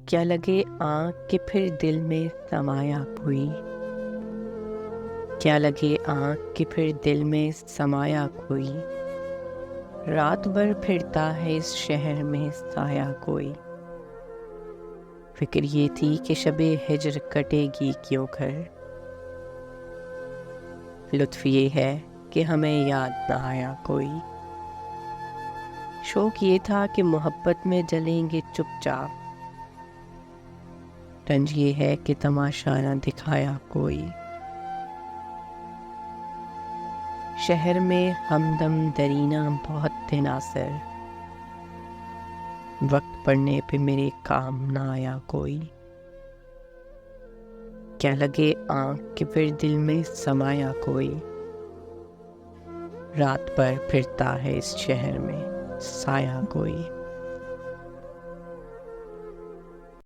کیا لگے آنکھ کہ پھر دل میں سمایا کوئی، کیا لگے آنکھ کہ پھر دل میں سمایا کوئی، رات بھر پھرتا ہے اس شہر میں سایہ کوئی۔ فکر یہ تھی کہ شب ہجر کٹے گی کیوں کر، لطف یہ ہے کہ ہمیں یاد نہ آیا کوئی۔ شوق یہ تھا کہ محبت میں جلیں گے چپ چاپ، رنج یہ ہے کہ تماشا نہ دکھایا کوئی۔ شہر میں ہمدم درینہ بہت تھے ناصر، وقت پڑنے پہ میرے کام نہ آیا کوئی۔ کیا لگے آنکھ کہ پھر دل میں سمایا کوئی، رات بھر پھرتا ہے اس شہر میں سایہ کوئی۔